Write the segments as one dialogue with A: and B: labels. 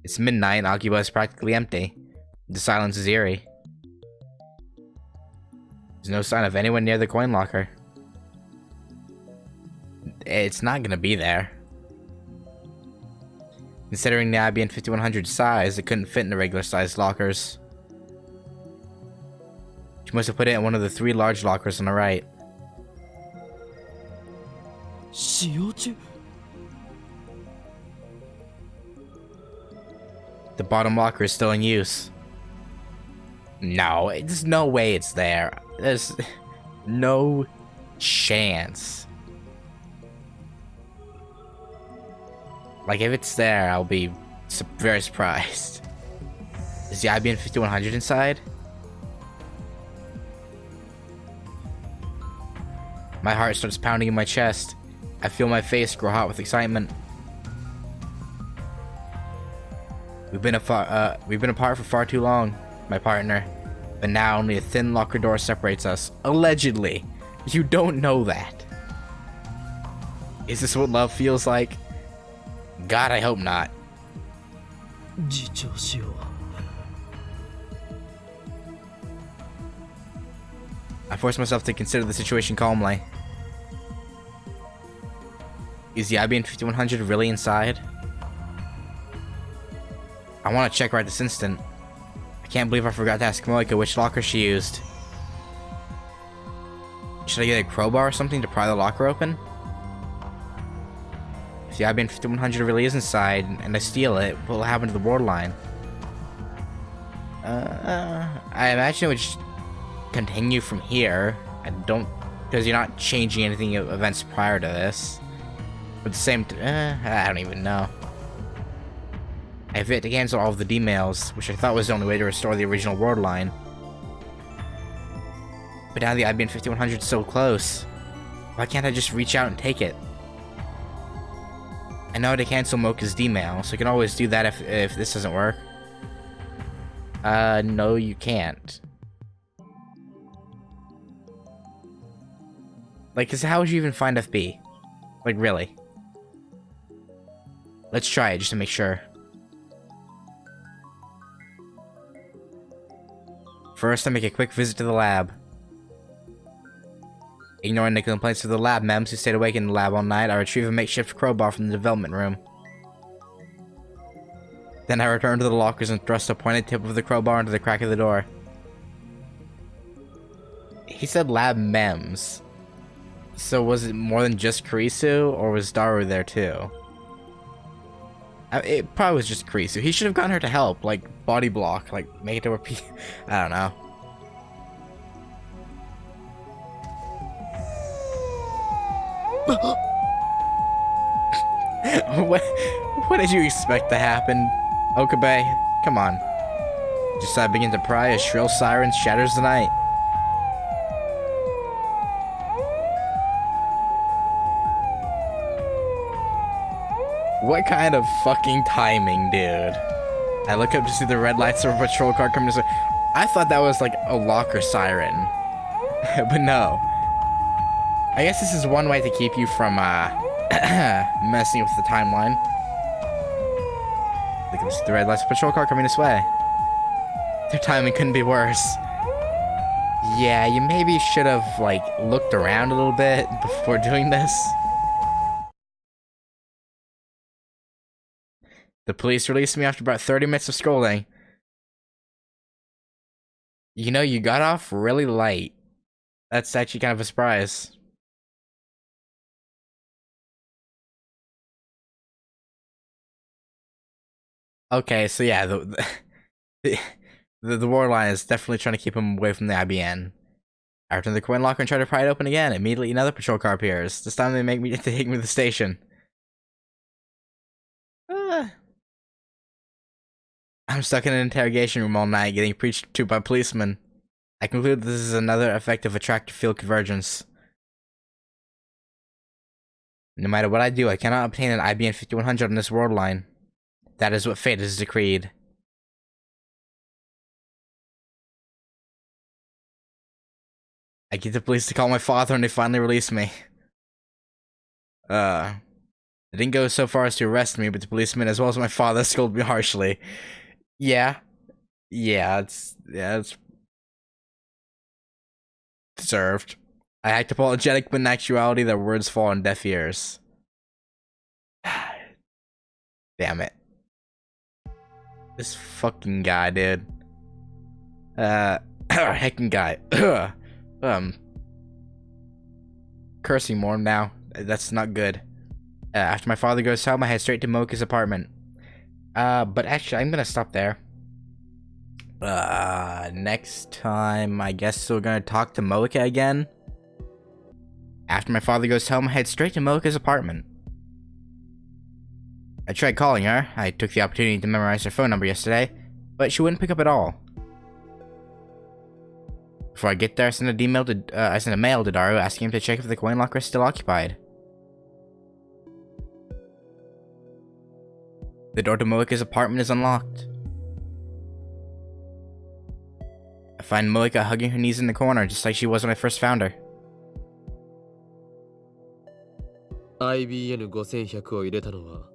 A: It's midnight and Akiba is practically empty. The silence is eerie. There's no sign of anyone near the coin locker. It's not gonna be there. Considering the IBM 5100's size, it couldn't fit in the regular sized lockers. She must have put it in one of the 3 large lockers on the right. The bottom locker is still in use. No, there's no way it's there. There's no chance. Like, if it's there, I'll be very surprised. Is the IBM 5100 inside? My heart starts pounding in my chest. I feel my face grow hot with excitement. We've been apart for far too long, my partner. But now only a thin locker door separates us. Allegedly. You don't know that. Is this what love feels like? God, I hope not. I force myself to consider the situation calmly. Is the IBM 5100 really inside? I want to check right this instant. I can't believe I forgot to ask Moika which locker she used. Should I get a crowbar or something to pry the locker open? If the IBM 5100 really is inside and I steal it, what will happen to the board line? I imagine it would just continue from here. Because you're not changing anything of events prior to this. But the same, I don't even know. I have yet to cancel all of the D-mails, which I thought was the only way to restore the original word line. But now the IBM 5100 is so close. Why can't I just reach out and take it? I know how to cancel Mocha's D-mail, so I can always do that if this doesn't work. No you can't. Like, 'cause how would you even find FB? Like, really? Let's try it just to make sure. First, I make a quick visit to the lab. Ignoring the complaints of the lab members who stayed awake in the lab all night, I retrieve a makeshift crowbar from the development room. Then I return to the lockers and thrust a pointed tip of the crowbar into the crack of the door. He said lab mems. So was it more than just Kurisu, or was Daru there too? It probably was just Kurisu. He should have gotten her to help, like body block, like make it to repeat. I don't know. What did you expect to happen, Okabe? Come on. Just as I begin to pry, a shrill siren shatters the night. What kind of fucking timing, dude? I look up to see the red lights of a patrol car coming this way. I thought that was like a locker siren. But no. I guess this is one way to keep you from messing with the timeline. Look up to see the red lights of a patrol car coming this way. Their timing couldn't be worse. Yeah, you maybe should have like looked around a little bit before doing this. The police released me after about 30 minutes of scolding. You know, you got off really light. That's actually kind of a surprise. Okay, so yeah, the war line is definitely trying to keep him away from the IBN. I return to the coin locker and try to pry it open again. Immediately another patrol car appears. This time they make me take me to the station. I'm stuck in an interrogation room all night, getting preached to by policemen. I conclude this is another effect of attractive field convergence. No matter what I do, I cannot obtain an IBM 5100 on this world line. That is what fate has decreed. I get the police to call my father and they finally release me. They didn't go so far as to arrest me, but the policeman as well as my father scolded me harshly. Yeah. Yeah, it's deserved. I act apologetic, but in actuality, their words fall on deaf ears. Damn it. This fucking guy, dude. Heckin' guy. Cursing more now. That's not good. After my father goes home, I head straight to Mocha's apartment. But actually, I'm gonna stop there. Next time, I guess we're gonna talk to Mocha again. After my father goes home, I head straight to Mocha's apartment. I tried calling her. I took the opportunity to memorize her phone number yesterday, but she wouldn't pick up at all. Before I get there, I sent a mail to Daru asking him to check if the coin locker is still occupied. The door to Mocha's apartment is unlocked. I find Mocha hugging her knees in the corner, just like she was when I first found her.
B: IBN5100 を入れたのは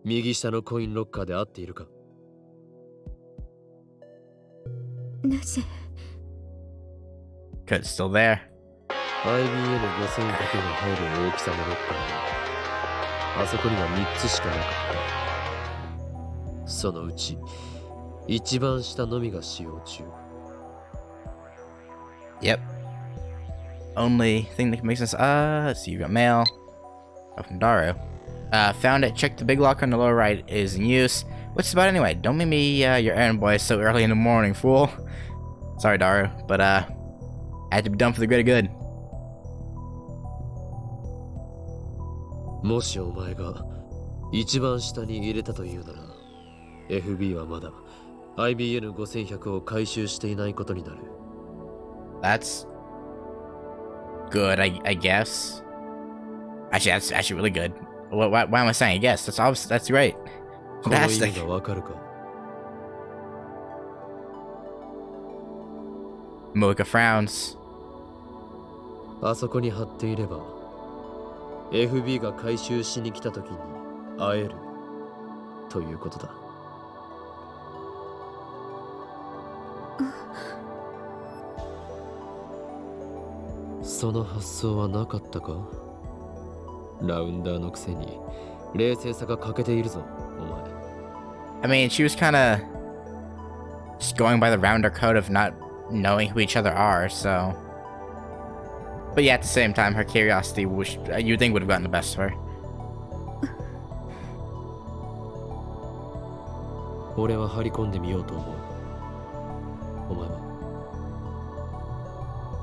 B: 右下のコインロッカーで合っているか？
C: なぜ
A: 'Cause it's still there.
B: IBN5100 が入る大きさのロッカーはあそこには3つしかなかった。そのうち一番下のみが使用中。
A: Yep. Only thing that can make sense. Let's see, you got mail. Oh, from Daru. Found it. Check the big locker on the lower right is in use. What's about anyway? Don't make me your errand boy so early in the morning, fool. Sorry, Daru, but I had to be done for the greater good.
B: もしお前が一番下に入れたというなら FB はまだ IBN5100 を回収していないことになる。
A: That's good, I guess. Actually, that's actually really good. Why am I saying I guess? That's great.
B: この意
A: Fantastic.
B: 味がわかるか？
A: Mocha frowns.
B: あそこに貼っていれば FB が回収しに来た時に会えるということだ。その発想はなかったか？ラウンダーのくせに冷静さが欠けているぞ、お前。
A: I mean, she was kind of just going by the rounder code of not knowing who each other are, so. But yeah, at the same time, her curiosity, you'd think would have gotten the best of her.
B: 俺は張り込んでみようと思う。お前は？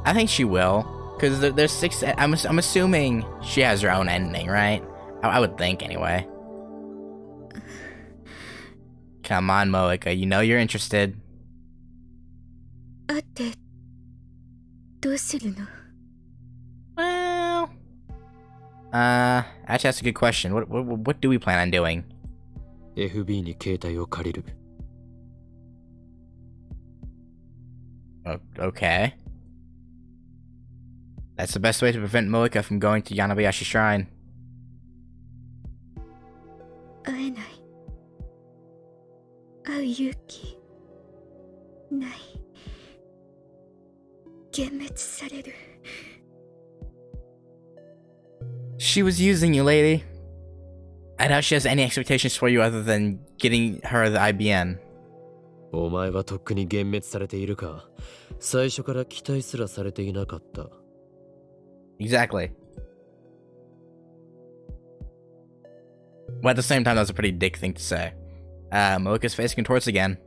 A: I think she will, because there's 6. I'm assuming she has her own ending, right? I would think anyway. Come on, Mocha, you know you're interested.
C: 会ってどうするの？
A: Well, actually, that's a good question. What do we plan on doing?
B: FB に携帯を借りる。
A: Okay. That's the best way to prevent Mocha from going to Yanabayashi Shrine.
C: 会えない。会う勇気ない。幻滅される。
A: She was using you, lady. I doubt she has any expectations for you other than getting her the IBN.
B: お前はとっくに幻滅されているか？最初から期待すらされていなかった。
A: Exactly. Well, at the same time, that was a pretty dick thing to say. Mocha's face contorts again.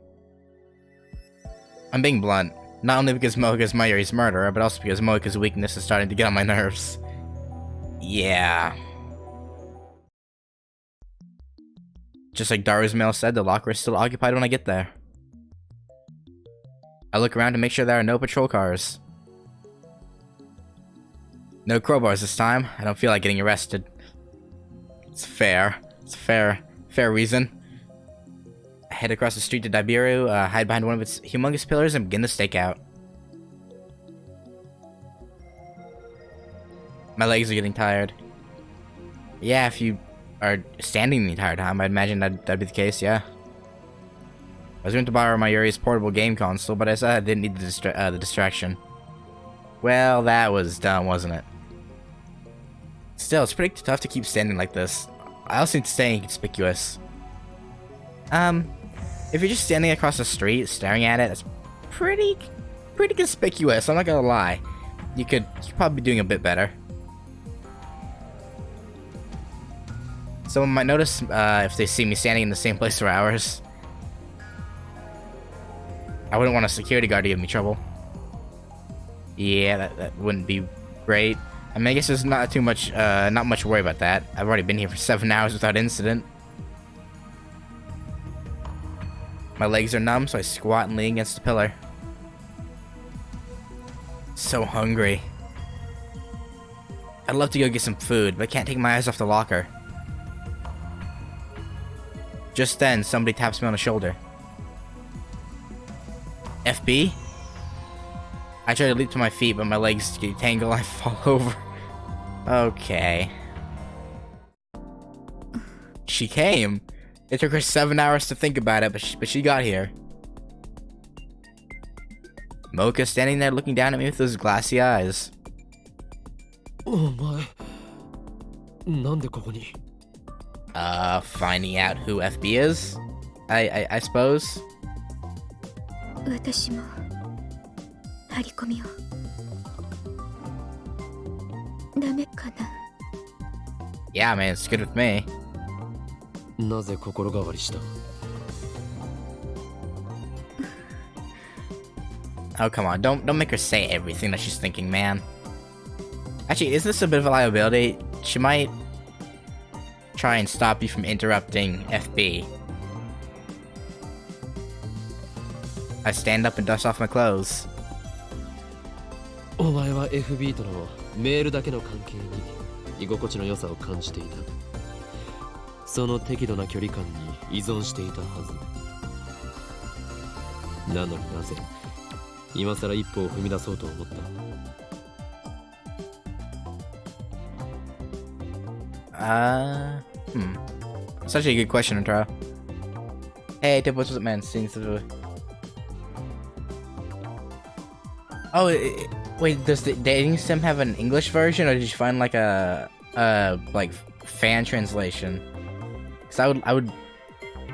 A: I'm being blunt. Not only because Mocha's Mayuri's murderer, but also because Mocha's weakness is starting to get on my nerves. Yeah. Just like Daru's mail said, the locker is still occupied when I get there. I look around to make sure there are no patrol cars. No crowbars this time. I don't feel like getting arrested. It's fair. It's a fair reason. I head across the street to Daibiru, hide behind one of its humongous pillars, and begin to stake out. My legs are getting tired. Yeah, if you are standing the entire time. I'd imagine that'd be the case, yeah. I was going to borrow my Yuri's portable game console, but I said I didn't need the distraction. Well, that was dumb, wasn't it? Still, it's pretty tough to keep standing like this. I also need to stay inconspicuous. If you're just standing across the street, staring at it, it's pretty conspicuous, I'm not gonna lie. You're probably be doing a bit better. Someone might notice if they see me standing in the same place for hours. I wouldn't want a security guard to give me trouble. Yeah, that wouldn't be great. I mean, I guess there's not much to worry about that. I've already been here for 7 hours without incident. My legs are numb, so I squat and lean against the pillar. So hungry. I'd love to go get some food, but I can't take my eyes off the locker. Just then, somebody taps me on the shoulder. FB? I try to leap to my feet, but my legs get tangled and I fall over. Okay. She came. It took her 7 hours to think about it, but she got here. Mocha standing there looking down at me with those glassy eyes.
B: Oh my. Nande koko ni?
A: Finding out who FB is? I suppose.
C: 私も張り込みをダメかな
A: Yeah, man, it's good with me.
B: なぜ心変わりした？
A: Oh, come on, don't make her say everything that she's thinking, man. Actually, isn't this a bit of a liability? She might try and stop you from interrupting FB. I stand up and dust off my clothes.
B: お前は FB とのメールだけの関係に居心地の良さを感じていた。その適度な距離感に依存していたはず。なのになぜ今さら一歩を踏み出そうと思った？
A: Such a good question, Antara. Hey, Tip, what's up, man? Oh, wait, does the dating sim have an English version, or did you find like a like fan translation? Cause I would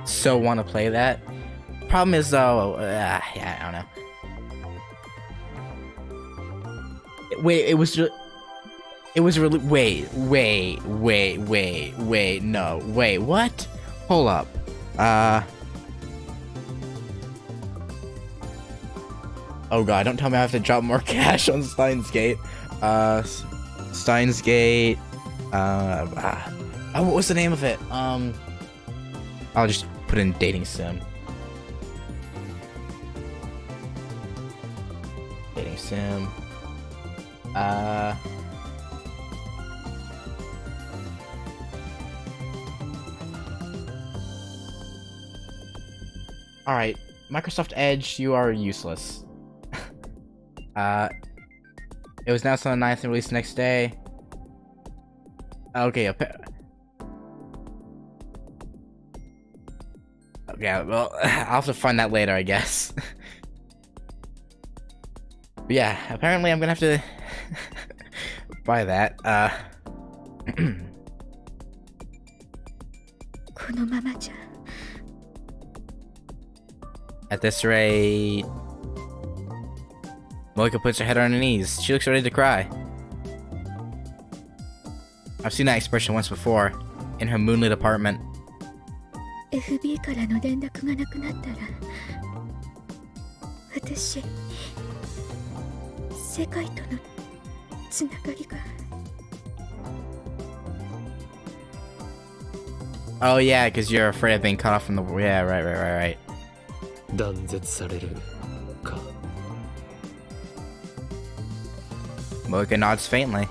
A: so want to play that. Problem is though, yeah, I don't know. Wait, it was really wait, no, wait, what? Hold up. Oh god, don't tell me I have to drop more cash on Steins Gate. Steins Gate. Oh, what was the name of it? I'll just put in dating sim. Dating sim. Alright, Microsoft Edge, you are useless. It was announced on the 9th and released the next day. Okay, okay, well, I'll have to find that later, I guess. But yeah, apparently I'm gonna have to buy that.
C: このままじゃ
A: At this rate... Moika puts her head on her knees. She looks ready to cry. I've seen that expression once before, in her moonlit apartment.
C: FB からの連絡がなくなったら私世界とのつながりが
A: Oh yeah, because you're afraid of being cut off from the... Yeah, right.
B: 断絶されるか。
A: Moika nods faintly.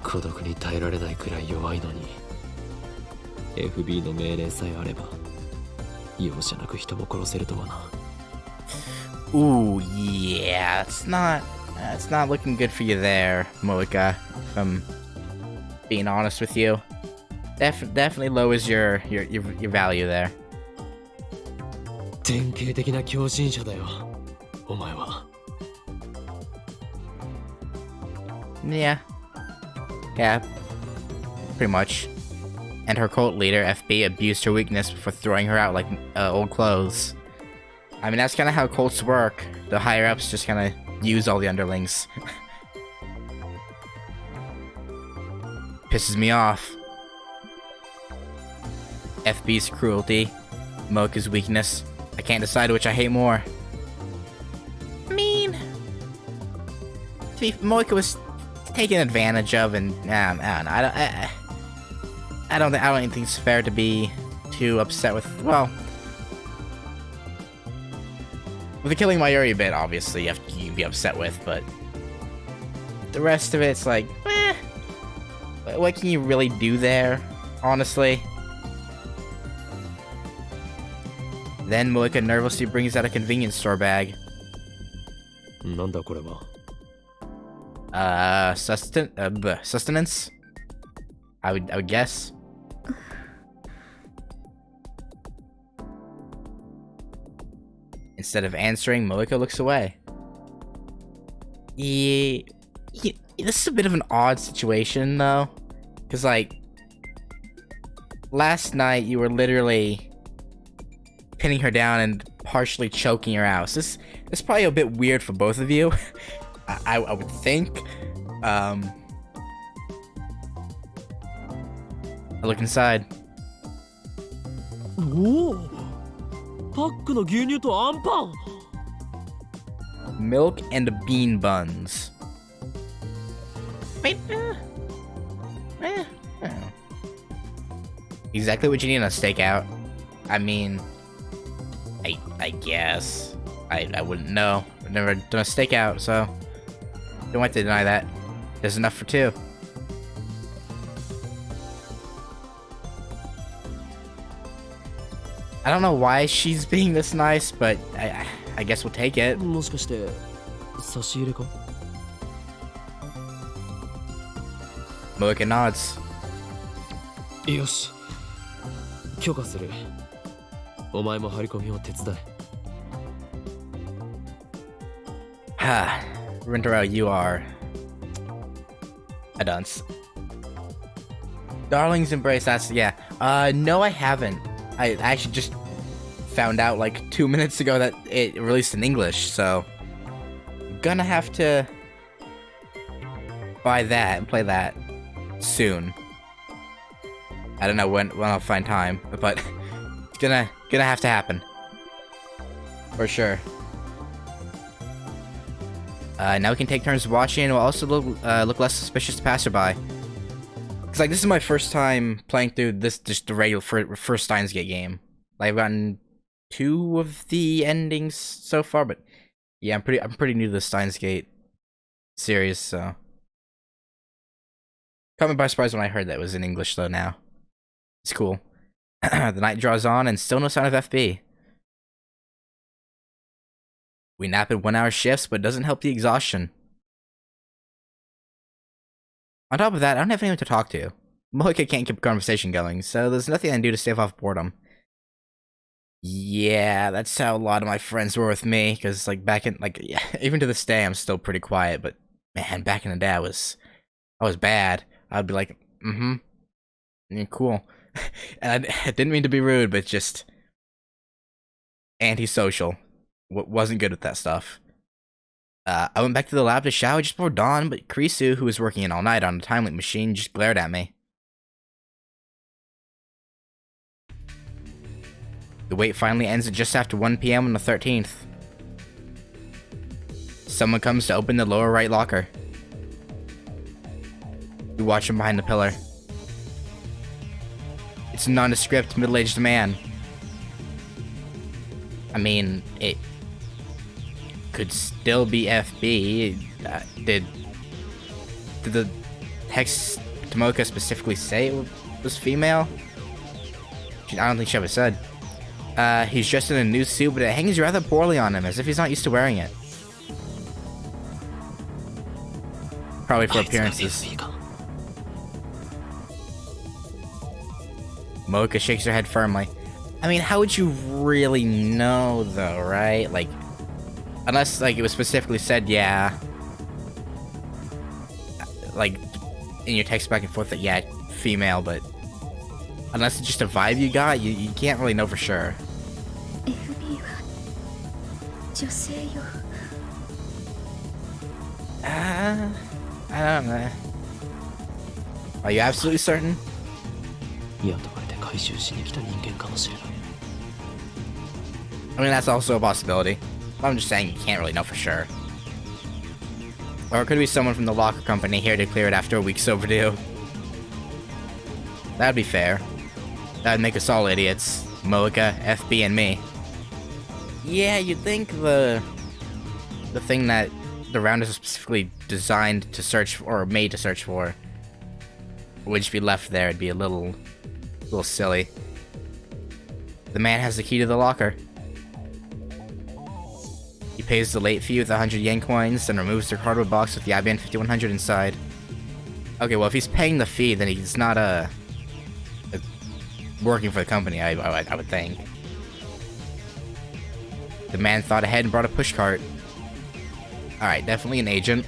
B: 孤独に耐えられないくらい弱いのに FB の命令さえあれば容赦なく人も殺せるとはな。
A: Ooh, yeah, it's not looking good for you there, Moika, if I'm being honest with you. Definitely lowers your value there.
B: 典型的な狂信者だよ、お前は。
A: Yeah. Yeah. Pretty much. And her cult leader, FB, abused her weakness before throwing her out like old clothes. I mean, that's kind of how cults work. The higher-ups just kind of use all the underlings. Pisses me off. FB's cruelty, Mocha's weakness. I can't decide which I hate more. I mean, Mocha was taken advantage of, and I don't even think it's fair to be too upset with. Well, with the killing Mayuri bit, obviously you can be upset with, but the rest of it's like, what can you really do there, honestly? Then Mocha nervously brings out a convenience store bag.
B: なんだこれは。
A: Sustenance? I would guess. Instead of answering, Mocha looks away. Yeah, this is a bit of an odd situation, though. Because, like, last night you were literally pinning her down and partially choking her out. So this is probably a bit weird for both of you. I would think. I look inside.
B: おお、パックの牛乳とアンパン。
A: Milk and bean buns. Wait, exactly what you need on a stakeout. I mean, I guess. I wouldn't know. I've never done a stakeout, so don't have to deny that. There's enough for two. I don't know why she's being this nice, but I guess we'll take it.
B: もしかして差し入れか。
A: Mocha nods.
B: よし、許可する。お前も張り込みを手伝え。
A: Ha, Rintaro, you are a dunce. Darling's Embrace, that's, yeah. No, I haven't. I actually just found out like 2 minutes ago that it released in English, so gonna have to buy that and play that soon. I don't know when I'll find time, but it's gonna have to happen for sure. Now we can take turns watching, and we'll also look less suspicious to passerby. Cause like this is my first time playing through this, just the regular first Steins Gate game. Like, I've gotten 2 of the endings so far, but yeah, I'm pretty new to the Steins Gate series, so caught me by surprise when I heard that it was in English though. Now it's cool. The night draws on, and still no sign of FB. We nap in 1-hour shifts, but it doesn't help the exhaustion. On top of that, I don't have anyone to talk to. Mocha can't keep a conversation going, so there's nothing I can do to stave off boredom. Yeah, that's how a lot of my friends were with me, because like back in, like, yeah, even to this day I'm still pretty quiet, but man, back in the day I was bad. I'd be like, yeah, cool. And I didn't mean to be rude, but just antisocial. Wasn't good with that stuff. I went back to the lab to shower just before dawn, but Krisu, who was working in all night on a time link machine, just glared at me. The wait finally ends at just after 1 PM on the 13th. Someone comes to open the lower right locker. We watch him behind the pillar. It's a nondescript, middle-aged man. I mean, it could still be FB. Did the text to Mocha specifically say it was female? I don't think she ever said. He's dressed in a new suit, but it hangs rather poorly on him, as if he's not used to wearing it. Probably for appearances. Mocha shakes her head firmly. I mean, how would you really know, though, right? Like, unless, like, it was specifically said, yeah. Like, in your text back and forth that, yeah, female, but unless it's just a vibe you got, you can't really know for sure.
C: FB は女性よ。
A: I don't know. Are you absolutely certain?
B: 雇われて回収しに来た人間かもしれない。
A: I mean, that's also a possibility. I'm just saying you can't really know for sure. Or it could be someone from the locker company here to clear it after a week's overdue. That'd be fair. That'd make us all idiots. Mocha, FB, and me. Yeah, you'd think the thing that the round is specifically designed to search for, or made to search for, would just be left there. It'd be a little silly. The man has the key to the locker. He pays the late fee with 100 yen coins, then removes the cardboard box with the IBAN 5100 inside. Okay, well, if he's paying the fee, then he's not working for the company, I would think. The man thought ahead and brought a pushcart. Alright, definitely an agent.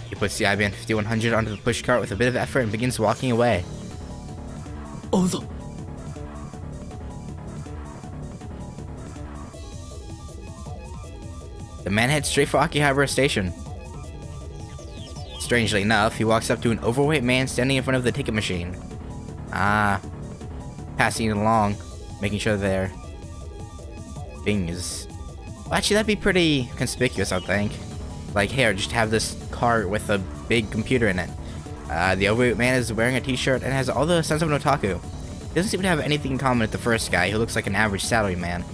A: He puts the IBAN 5100 onto the pushcart with a bit of effort and begins walking away.
B: Oh, the...
A: The man heads straight for Akihabara Station. Strangely enough, he walks up to an overweight man standing in front of the ticket machine. Passing it along, making sure their thing is... Well, actually, that'd be pretty conspicuous, I think. Like, here, just have this cart with a big computer in it. The overweight man is wearing a t-shirt and has all the sense of an otaku. He doesn't seem to have anything in common with the first guy, who looks like an average salaryman.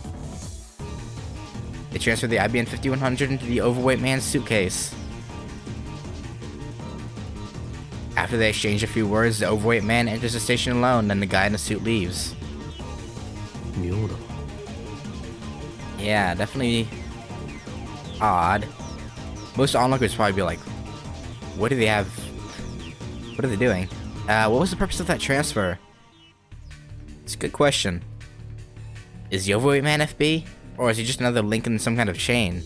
A: They transfer the IBN 5100 into the overweight man's suitcase. After they exchange a few words, the overweight man enters the station alone, then the guy in the suit leaves.
B: 妙だな。
A: Yeah, definitely odd. Most onlookers probably be like, what do they have? What are they doing? What was the purpose of that transfer? It's a good question. Is the overweight man FB? Or is he just another link in some kind of chain?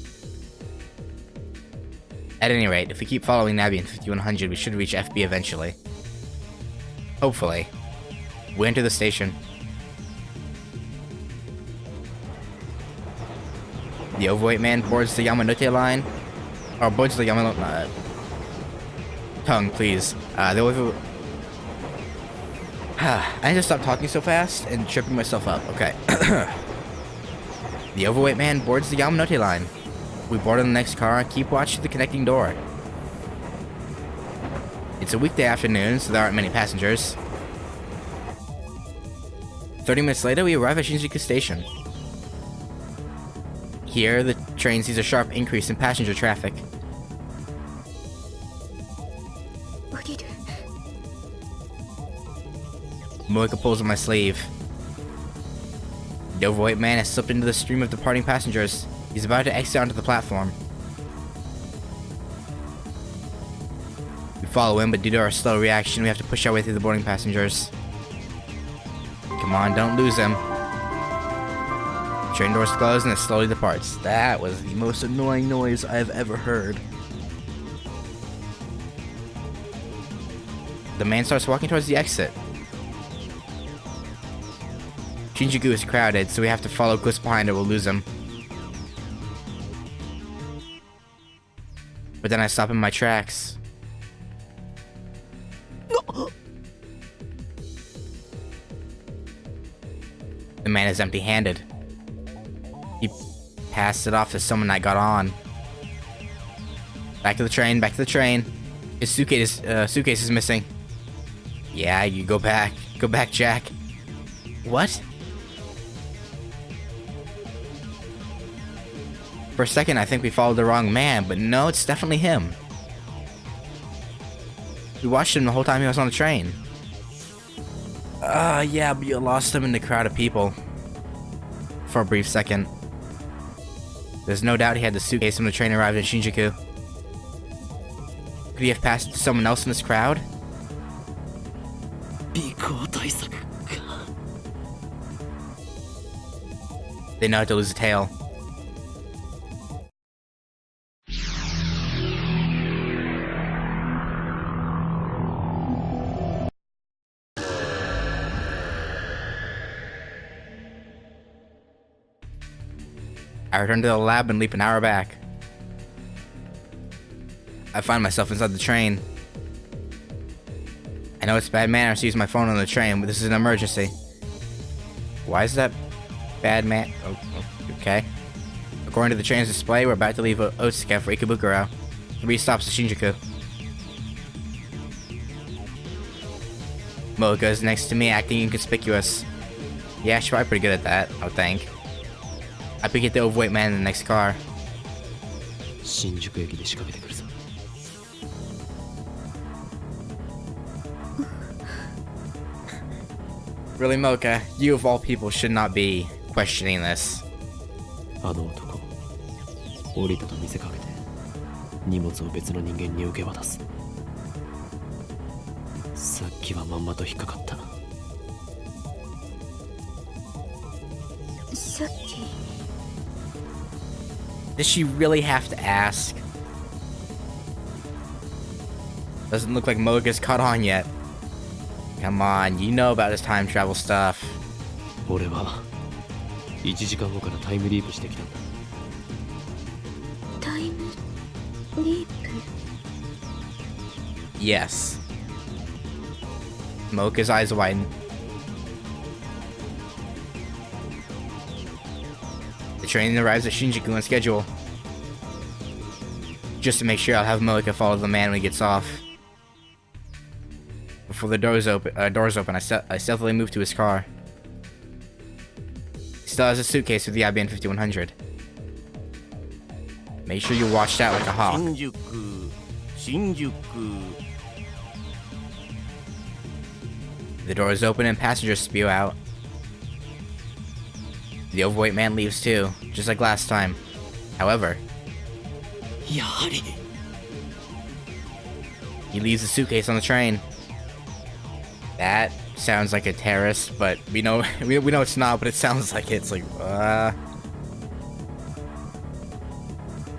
A: At any rate, if we keep following Nabi in 5100, we should reach FB eventually. Hopefully. We enter the station. The overweight man boards the Yamanote line. Or boards the Yamanote... tongue, please. The overweight... I need to stop talking so fast and tripping myself up. Okay. The overweight man boards the Yamanote line. We board on the next car and keep watch to the connecting door. It's a weekday afternoon, so there aren't many passengers. 30 minutes later, we arrive at Shinjuku Station. Here, the train sees a sharp increase in passenger traffic.
C: 降りる。
A: Moika pulls on my sleeve. The overweight man has slipped into the stream of departing passengers. He's about to exit onto the platform. We follow him, but due to our slow reaction, we have to push our way through the boarding passengers. Come on, don't lose him. Train doors close and it slowly departs. That was the most annoying noise I've ever heard. The man starts walking towards the exit. Shinjuku is crowded, so we have to follow close behind or we'll lose him. But then I stop in my tracks. The man is empty-handed. He passed it off to someone I got on. Back to the train, back to the train. His suitcase is missing. Yeah, you go back. Go back, Jack. What? For a second, I think we followed the wrong man, but no, it's definitely him. We watched him the whole time he was on the train. Yeah, but you lost him in the crowd of people. For a brief second. There's no doubt he had the suitcase when the train arrived in Shinjuku. Could he have passed it to someone else in this crowd?
B: 尾行対策か。
A: They know how to lose a tail. I return to the lab and leap an hour back. I find myself inside the train. I know it's bad manners to use my phone on the train, but this is an emergency. Why is that bad man? Oh, okay. According to the train's display, we're about to leave Otsuka for Ikebukuro. 3 stops to Shinjuku. Mocha is next to me, acting inconspicuous. Yeah, she's probably pretty good at that, I would think. I pick at the overweight man in the next car.
B: 新宿駅で仕掛けてくるぞ。
A: Really, Mocha? You of all people should not be questioning this.
B: あの男、降りたと見せかけて荷物を別の人間に受け渡す。さっきはまんまと引っかかった。
C: さっき
A: Does she really have to ask? Doesn't look like Mocha's caught on yet. Come on, you know about this time travel stuff.
B: 俺は1時間後からタイムリープしてきたんだ。
C: タイムリープ
A: Yes. Mocha's eyes widen. The train arrives at Shinjuku on schedule. Just to make sure, I'll have Mocha follow the man when he gets off. Before the doors open, I stealthily move to his car. He still has a suitcase with the IBN 5100. Make sure you watch out like a hawk. The doors open and passengers spew out. The overweight man leaves too, just like last time. However,
B: やはり
A: he leaves the suitcase on the train. That sounds like a terrorist, but we know we know it's not, but it sounds like it. It's like,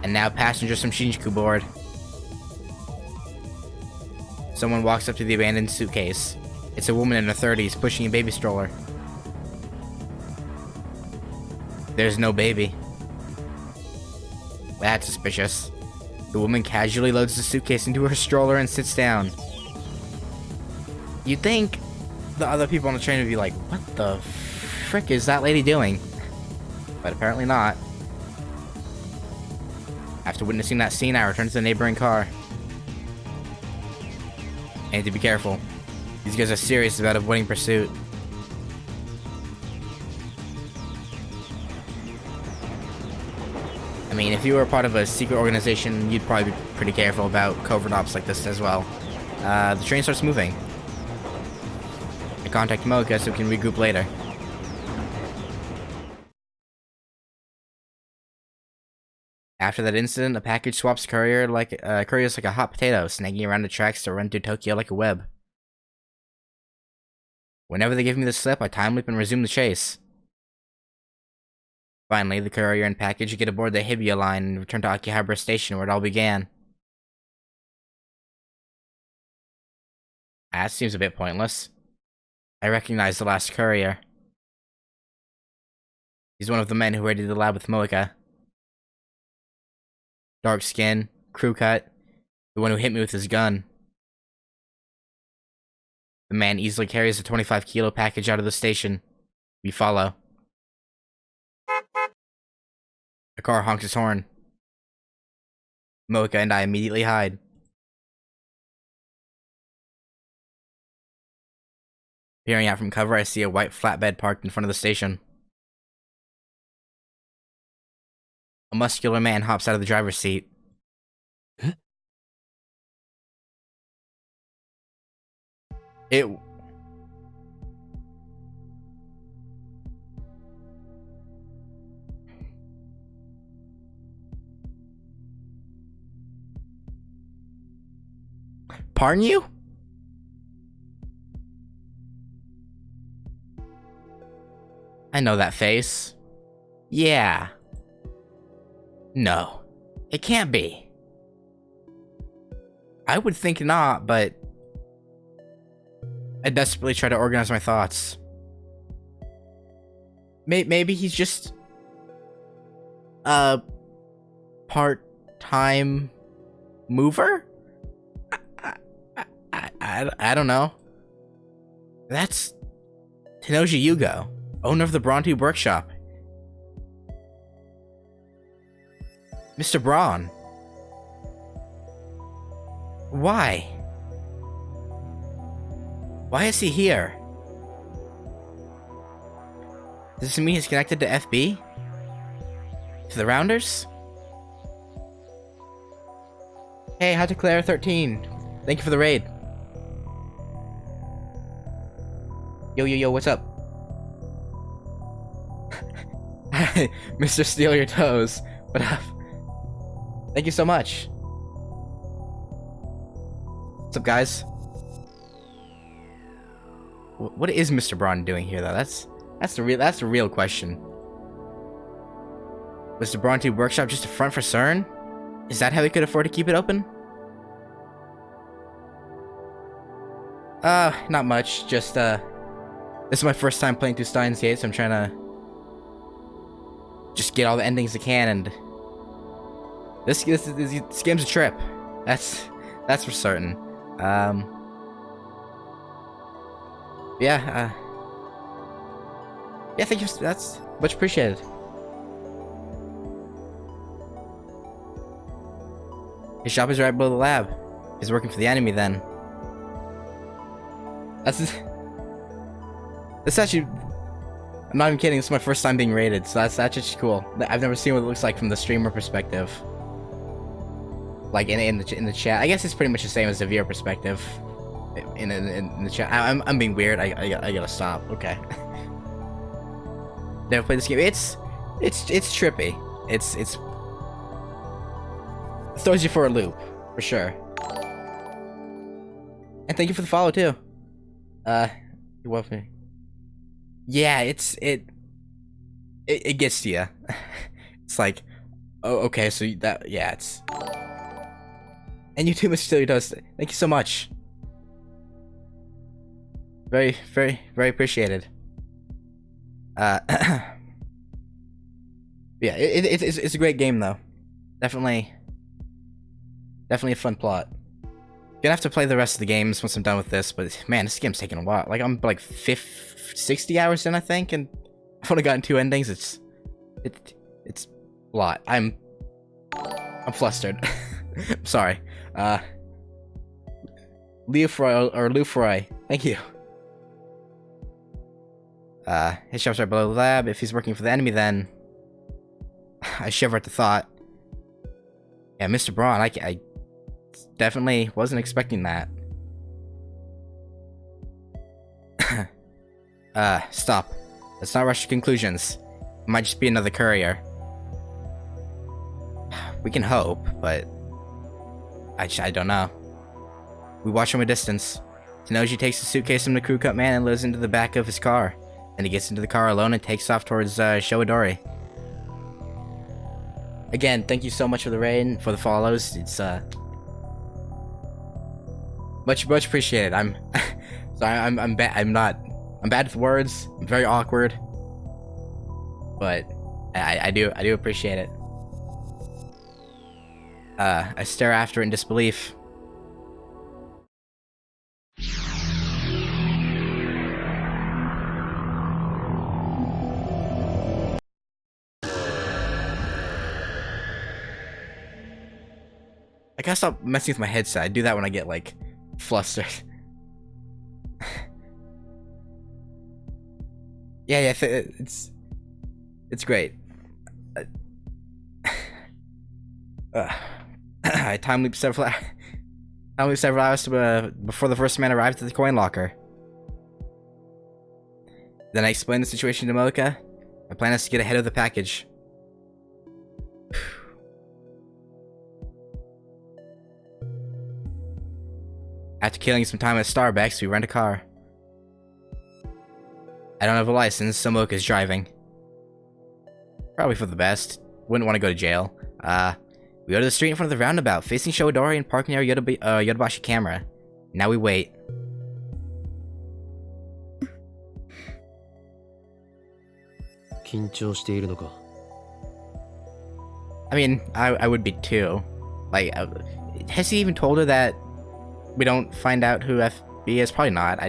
A: And now passengers from Shinjuku board. Someone walks up to the abandoned suitcase. It's a woman in her 30s pushing a baby stroller. There's no baby. That's suspicious. The woman casually loads the suitcase into her stroller and sits down. You'd think the other people on the train would be like, what the frick is that lady doing? But apparently not. After witnessing that scene, I return to the neighboring car. I need to be careful. These guys are serious about avoiding pursuit. I mean, if you were part of a secret organization, you'd probably be pretty careful about covert ops like this as well. The train starts moving. I contact Mocha so we can regroup later. After that incident, a package swaps couriers like a hot potato, snagging around the tracks to run through Tokyo like a web. Whenever they give me the slip, I time leap and resume the chase. Finally, the courier and package get aboard the Hibiya line and return to Akihabara Station where it all began. That seems a bit pointless. I recognize the last courier. He's one of the men who raided the lab with Mocha. Dark skin, crew cut, the one who hit me with his gun. The man easily carries a 25-kilo package out of the station. We follow. The car honks its horn. Mocha and I immediately hide. Peering out from cover, I see a white flatbed parked in front of the station. A muscular man hops out of the driver's seat.
B: Huh?
A: Pardon you? I know that face. Yeah. No. It can't be. I would think not, but I desperately try to organize my thoughts. Maybe he's just a part-time mover? I don't know. That's Tenoji Yugo, owner of the Brawn-Tube Workshop. Mr. Braun. Why? Why is he here? Does this mean he's connected to FB? To the Rounders? Hey, how to Claire 13. Thank you for the raid. Yo, what's up? Mr. Steal Your Toes. What up? Thank you so much. What's up, guys? What is Mr. Braun doing here, though? That's the real question. Was the Brawn-Tube Workshop just a front for CERN? Is that how he could afford to keep it open? Not much. Just this is my first time playing through Steins Gate, so I'm trying to just get all the endings I can, and this game's a trip. That's for certain. Yeah, thank you. That's much appreciated. His shop is right below the lab. He's working for the enemy then. That's actually, I'm not even kidding, this is my first time being rated, so that's actually cool. I've never seen what it looks like from the streamer perspective. Like in the chat. I guess it's pretty much the same as the viewer perspective. In the chat. I'm being weird. I gotta stop. Okay. Never played this game. It's trippy. It throws you for a loop, for sure. And thank you for the follow too. You're welcome. Yeah, it gets to you. It's like, oh, okay, so that, yeah, it's. And you too, Mr. Steal Your Toes. Thank you so much. Very, very, very appreciated. Yeah, it's a great game though. Definitely a fun plot. Gonna have to play the rest of the games once I'm done with this, but man, this game's taking a while. Like I'm like 60 hours in, I think, and I've only gotten 2 endings. It's a lot. I'm flustered. I'm sorry. Leofroy, thank you. His shop's right below the lab. If he's working for the enemy, then I shiver at the thought. Yeah, Mr. Braun, I definitely wasn't expecting that. Stop. Let's not rush to conclusions. It might just be another courier. We can hope, but I don't know. We watch from a distance. Tenoji takes the suitcase from the crew cut man and lives into the back of his car. Then he gets into the car alone and takes off towards Showadori. Again, thank you so much for the raid and for the follows. It's much appreciated. I'm sorry. I'm bad with words. I'm very awkward, but I do appreciate it. I stare after it in disbelief. I gotta stop messing with my headset. I do that when I get like flustered. yeah, it's great. I time leap several hours to, before the first man arrived at the coin locker. Then I explained the situation to Mocha. My plan is to get ahead of the package. After killing some time at Starbucks, we rent a car. I don't have a license, so Mocha's driving. Probably for the best. Wouldn't want to go to jail. We go to the street in front of the roundabout, facing Showadori and park near Yodobashi camera. Now we wait. I mean, I would be too. Like, has he even told her that we don't find out who FB is? Probably not.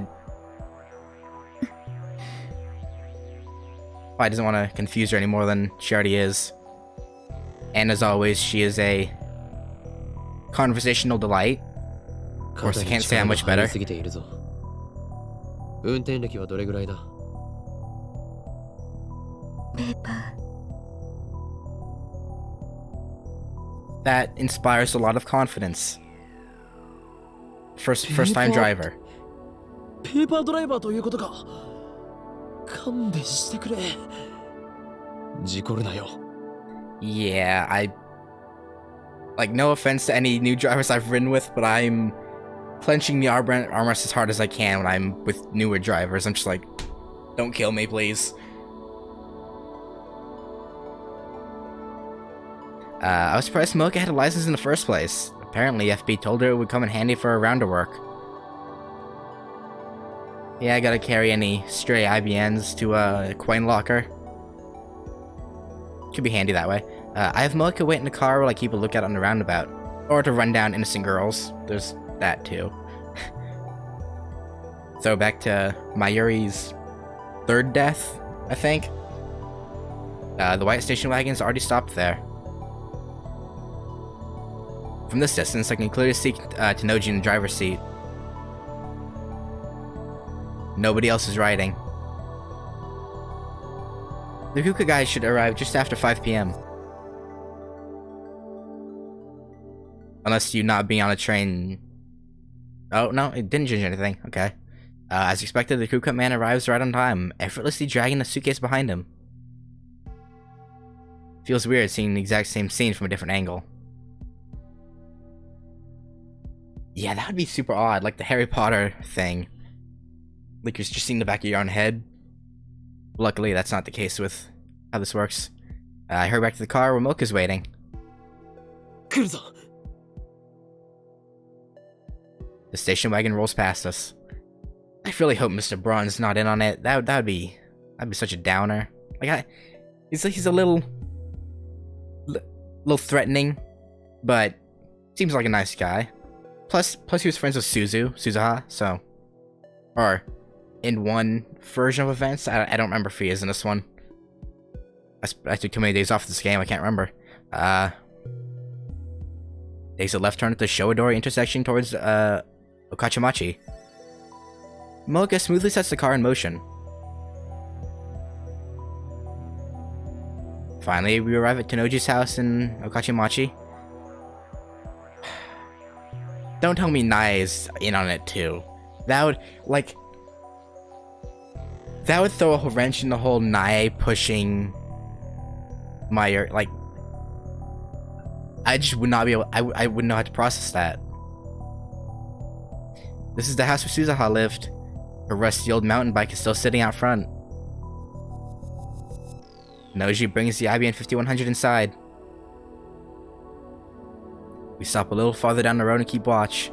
A: Probably doesn't want to confuse her any more than she already is. And as always, she is a conversational delight. Of course, I can't say I'm much better. That inspires a lot of confidence. First time driver.
B: Paper driver ということか。勘弁してくれ。事故るなよ。
A: Yeah, like, no offense to any new drivers I've ridden with, but I'm clenching the armrest as hard as I can when I'm with newer drivers. I'm just like, don't kill me, please. I was surprised Mocha had a license in the first place. Apparently, FB told her it would come in handy for a rounder work. Yeah, I gotta carry any stray IBNs to a coin locker. Could be handy that way. I have Mocha wait in the car while I keep a lookout on the roundabout. Or to run down innocent girls. There's that too. Throwback to Mayuri's third death, I think. The white station wagon's already stopped there. From this distance, I can clearly see Tenoji in the driver's seat. Nobody else is riding. The Kuka guys should arrive just after 5 p.m. Unless you not being on a train... Oh, no, it didn't change anything. Okay. As expected, the Kuka man arrives right on time, effortlessly dragging the suitcase behind him. Feels weird seeing the exact same scene from a different angle. Yeah, that would be super odd, like the Harry Potter thing. Like you're just seeing the back of your own head. Luckily, that's not the case with how this works. I hurry back to the car where Mocha's waiting. The station wagon rolls past us. I really hope Mr. Braun's not in on it. That'd be such a downer. Like he's a little threatening, but seems like a nice guy. Plus he was friends with Suzuha, so... Or, in one version of events, I don't remember if he is in this one. I took too many days off this game, I can't remember. Takes a left turn at the Showadori intersection towards, Okachimachi. Mocha smoothly sets the car in motion. Finally, we arrive at Tenoji's house in Okachimachi. Don't tell me Nai is in on it too. That would throw a wrench in the whole Nai pushing my, like, I just would not be able, I wouldn't know how to process that. This is the house where Suzuha lived. Her rusty old mountain bike is still sitting out front. Noji brings the IBN 5100 inside. We stop a little farther down the road and keep watch.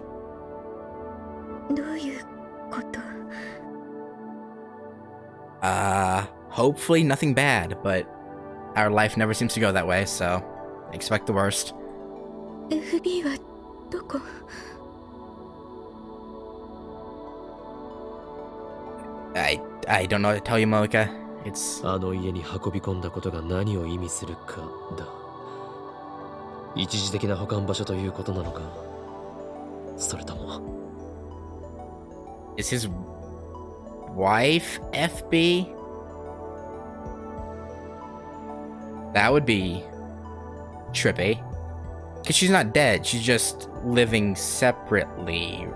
A: Hopefully nothing bad, but our life never seems to go that way, so expect the worst.
C: FB はどこ?
A: I don't know what to tell you, Mocha. It's...
B: あの家に運び込んだことが何を意味するかだ。一時的な保管場所ということなのか、それとも。
A: Is his wife FB? That would be trippy. Because she's not dead, she's just living separately,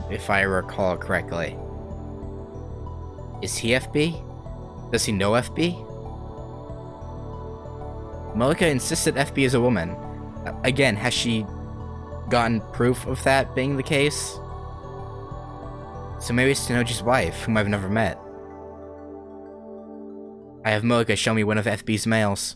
A: if I recall correctly. Is he FB? Does he know FB? Mocha insisted FB is a woman. Again, has she gotten proof of that being the case? So maybe it's Tenoji's wife, whom I've never met. I have Mocha show me one of FB's mails.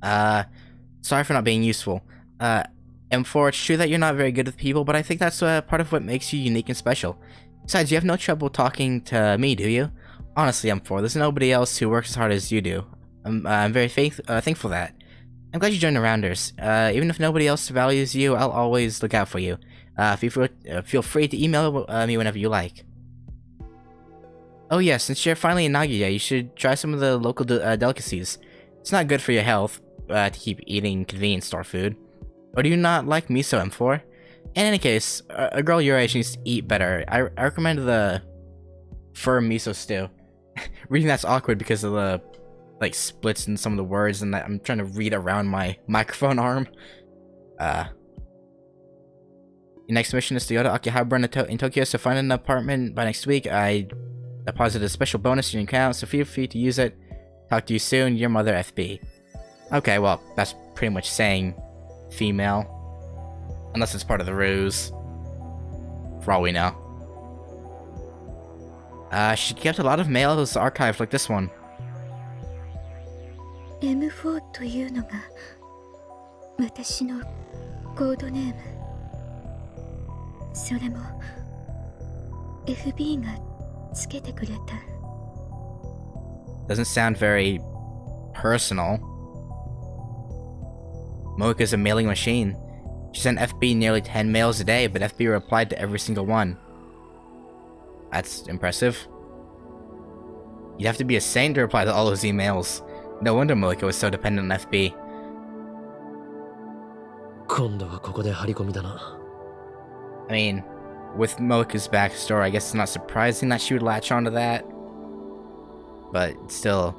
A: Sorry for not being useful. M4, it's true that you're not very good with people, but I think that's part of what makes you unique and special. Besides, you have no trouble talking to me, do you? Honestly, M4, there's nobody else who works as hard as you do. I'm very thankful for that. I'm glad you joined the Rounders. Even if nobody else values you, I'll always look out for you. Feel free to email me whenever you like. Oh yeah, since you're finally in Nagoya, you should try some of the local delicacies. It's not good for your health to keep eating convenience store food. Or do you not like miso, M4? In any case, a girl your age needs to eat better. I recommend the firm miso stew. Reading that's awkward because of the splits in some of the words, and I'm trying to read around my microphone arm. Your next mission is to go to Akihabara in Tokyo, so find an apartment by next week. I deposited a special bonus in your account, so feel free to use it. Talk to you soon, your mother, FB. Okay, well, that's pretty much saying female. Unless it's part of the ruse. For all we know. She kept a lot of mails archived like this one.
C: M4 というのが私のコードネーム。それも FB がつけてくれた。
A: Doesn't sound very personal. Moika's a mailing machine. She sent FB nearly 10 mails a day, but FB replied to every single one. That's impressive. You'd have to be a saint to reply to all those emails. No wonder Moika was so dependent on FB.
B: 今度はここで張り込みだな。
A: I mean, with Moika's backstory, I guess it's not surprising that she would latch onto that. But it's still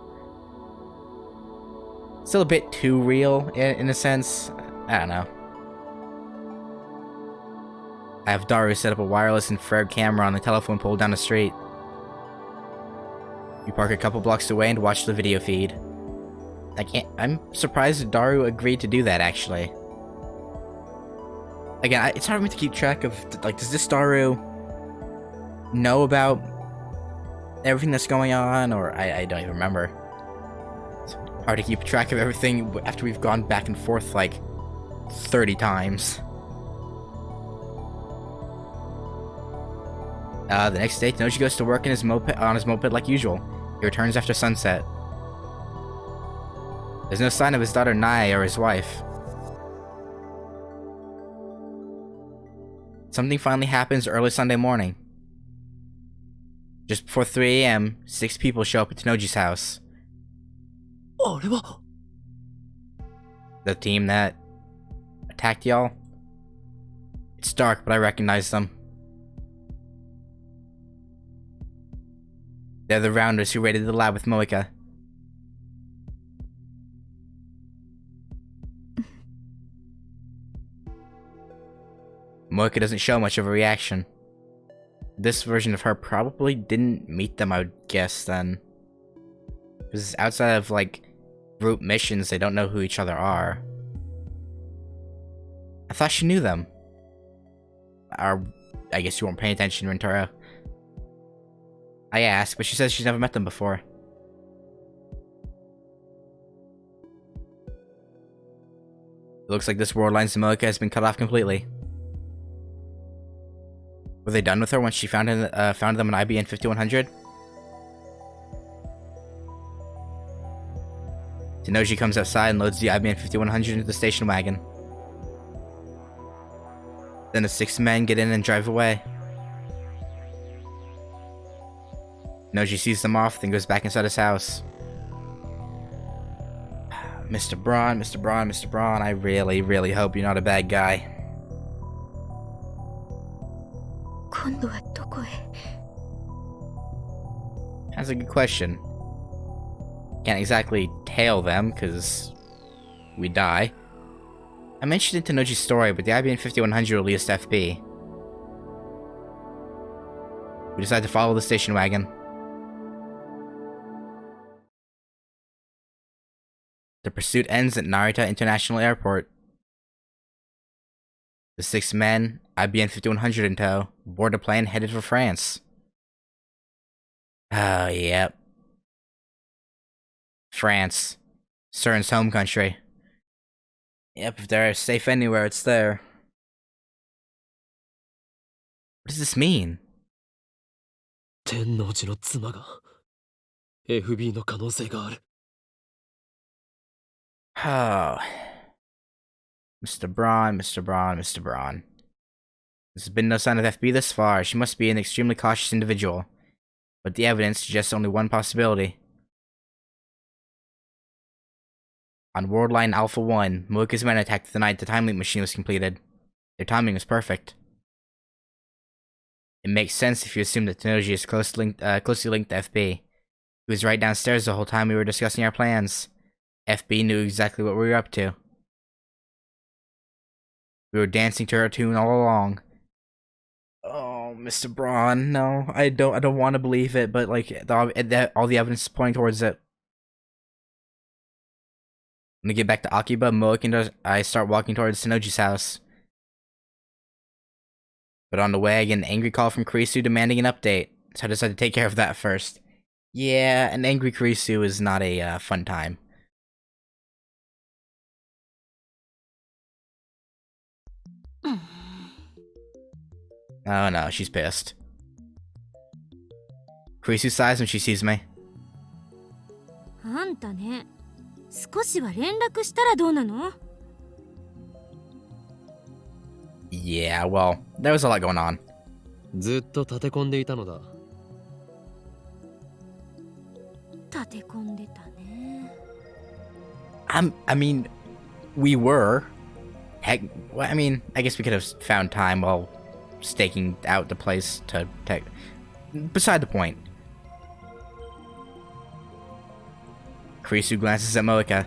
A: a bit too real in a sense. I don't know. I have Daru set up a wireless infrared camera on the telephone pole down the street. You park a couple blocks away and watch the video feed. I'm surprised that Daru agreed to do that, actually. Again, it's hard for me to keep track of, does this Daru know about everything that's going on, or I don't even remember. It's hard to keep track of everything after we've gone back and forth 30 times. The next day, Tenoji goes to work on his moped like usual. He returns after sunset. There's no sign of his daughter Nae or his wife. Something finally happens early Sunday morning. Just before 3 AM, 6 people show up at Tenoji's house.
B: あれは
A: The team that attacked y'all? It's dark, but I recognize them. They're the Rounders who raided the lab with Moika. Moika doesn't show much of a reaction. This version of her probably didn't meet them, I would guess, then. Because outside of, group missions, they don't know who each other are. I thought she knew them. Or, I guess you weren't paying attention, Rintaro. I asked, but she says she's never met them before. It looks like this world line to Moika has been cut off completely. Were they done with her once she found them in IBN 5100? Tenoji comes outside and loads the IBN 5100 into the station wagon. Then the 6 men get in and drive away. Tenoji sees them off, then goes back inside his house. Mr. Braun, Mr. Braun, Mr. Braun, I really, really hope you're not a bad guy.
C: 今度はどこへ
A: That's a good question. Can't exactly tail them, because we die. I'm interested in Tenoji's story, but the IBN 5100 released FB. We decide to follow the station wagon. The pursuit ends at Narita International Airport. The 6 men, IBN 5100 in tow, board a plane headed for France. Oh, yep. France. CERN's home country. Yep, if they're safe anywhere, it's there. What does this mean?
B: 天王寺の妻が FB の可能性がある。
A: Oh. Mr. Braun, Mr. Braun, Mr. Braun. There's been no sign of FB this far. She must be an extremely cautious individual. But the evidence suggests only one possibility. On World Line Alpha 1, Moika's men attacked the night the time link machine was completed. Their timing was perfect. It makes sense if you assume that Tenoji is closely linked to FB. He was right downstairs the whole time we were discussing our plans. FB knew exactly what we were up to. We were dancing to her tune all along. Oh, Mr. Braun, no, I don't want to believe it, but like all the evidence is pointing towards it. When we get back to Akiba, Moik and I start walking towards Tenoji's house. But on the way, I get an angry call from Kurisu demanding an update, so I decided to take care of that first. Yeah, an angry Kurisu is not a fun time. Oh no, she's pissed. Kurisu sighs when she sees me.
D: あんたね、少しは連絡したらどうなの?
A: Yeah, well, there was a lot going on.
B: ずっと立て込んでいたのだ。
D: 立て込んでたね。
A: I mean, we were. Heck, well, I mean, I guess we could have found time while staking out the place to take. Beside the point. Kurisu glances at Moika.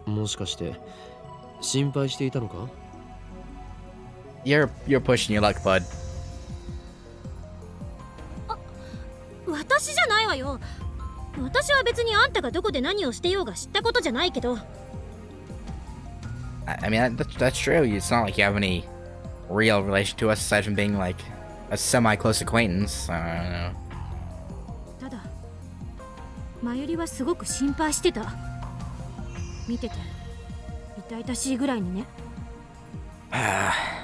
B: もしかして心配していたのか?
A: You're pushing your luck, bud.
D: 私じゃないわよ。私は別にあんたがどこで何をしてようが知ったことじゃないけど。
A: I mean, that's true. It's not like you have any real relation to us aside from being like a semi-close acquaintance. I don't know.
D: ただ、マユリはすごく心配してた。見てて痛々しいぐらいにね。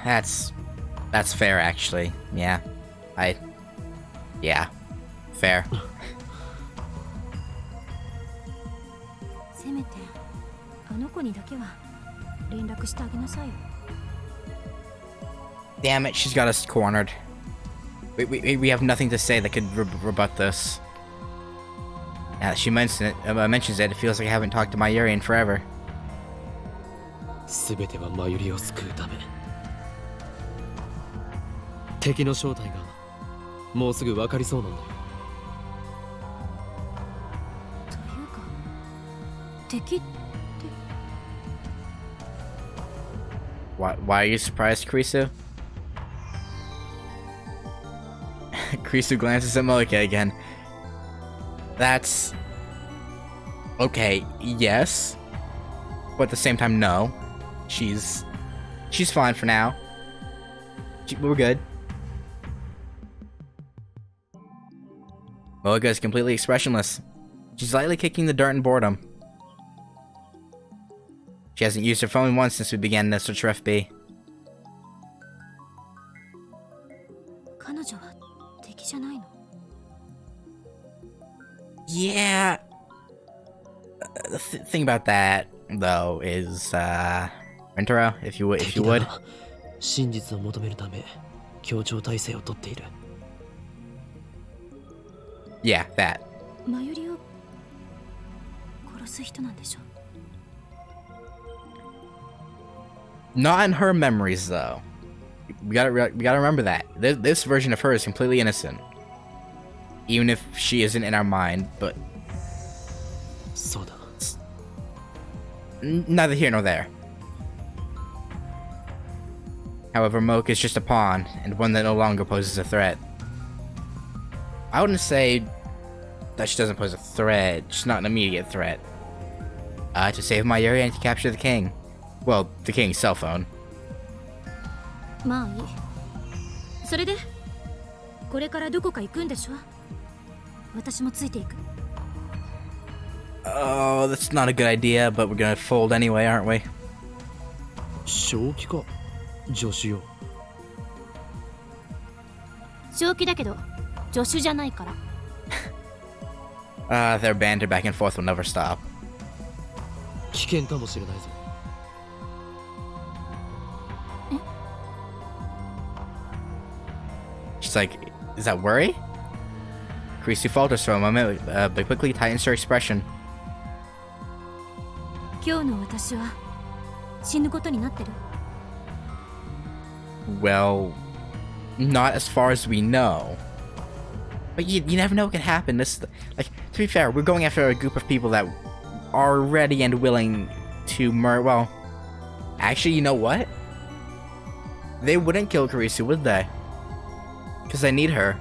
A: That's fair, actually. Yeah, yeah, fair.
D: せめてあの子にだけは連絡してあげなさいよ。
A: Damn it, she's got us cornered. We have nothing to say that could rebut this. Now that she mentions it, it feels like I haven't talked to my Yuri in forever.
B: すべてはマユリを救うため。敵の正体がもうすぐ分かりそうなんだよ。
D: というか、敵って。
A: Why are you surprised, Kurisu? Kurisu glances at Moika again. That's... okay, yes. But at the same time, no. She's fine for now. We're good. Moika is completely expressionless. She's lightly kicking the dirt in boredom. She hasn't used her phone once since we began to search for FB.
D: 彼女は敵じゃないの?
A: Yeah. The thing about that, though, is, Rentaro, if you would.
B: 真実を求めるため協調体制をとっている。
A: Yeah, that.
D: マユリを殺す人なんでしょ?
A: Not in her memories, though. We gotta remember that. This version of her is completely innocent. Even if she isn't in our mind, but...
B: そうだ。
A: Neither here nor there. However, Mocha is just a pawn, and one that no longer poses a threat. I wouldn't say that she doesn't pose a threat, she's not an immediate threat. To save my Yuri and to capture the king. Well, the king's cell phone.
D: まあいい。それでこれからどこか行くんでしょ?私もついていく。
A: Oh, that's not a good idea, but we're gonna fold anyway, aren't we?
B: 正気か助手よ。
D: 正気だけど助手じゃないから。
A: Their banter back and forth will never stop.
B: 危険かもしれないぞ。
A: She's like, is that worry? Creasy falters for a moment, but quickly tightens her expression.
D: 今日の私は死ぬことになってる。
A: Well, not as far as we know. But you never know what can happen. Like, to be fair, we're going after a group of people that are ready and willing to well, actually, you know what? They wouldn't kill Karisu, would they? Because they need her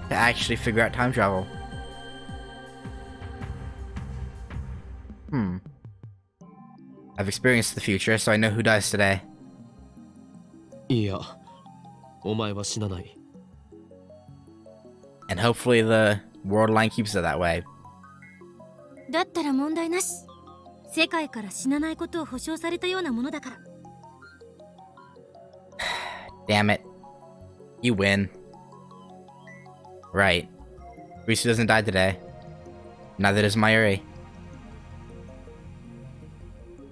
A: to actually figure out time travel. I've experienced the future, so I know who dies today.
B: いや、お前は死なない。
A: And hopefully the world line keeps it that way.
D: だったら問題なし。世界から死なないことを保証されたようなものだから。
A: Damn it. You win. Right. Risu doesn't die today. Neither does Mayuri.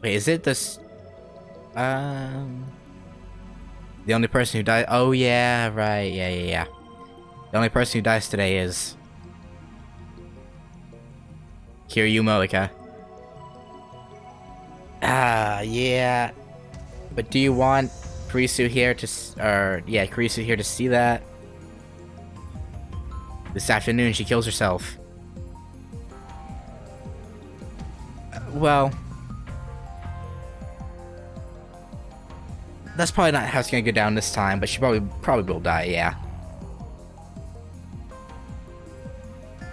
A: Wait, is it this... The only person who died... Oh, yeah, right. Yeah. The only person who dies today is... Kiryu Moika. Yeah. But do you want Kurisu here to... Kurisu here to see that? This afternoon, she kills herself. Well... That's probably not how it's gonna go down this time, but she probably will die, yeah.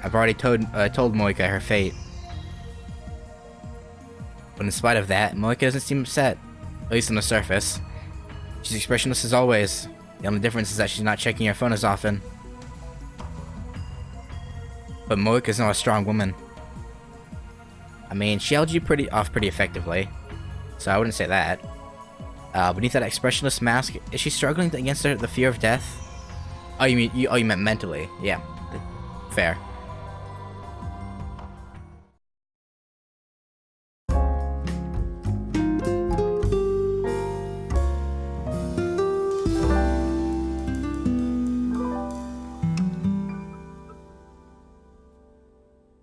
A: I've already told Moika her fate. But in spite of that, Moika doesn't seem upset. At least on the surface. She's expressionless as always. The only difference is that she's not checking her phone as often. But Moika's not a strong woman. I mean, she held you pretty effectively. So I wouldn't say that. Beneath that expressionless mask, is she struggling against the fear of death? Oh, you meant mentally? Yeah, fair.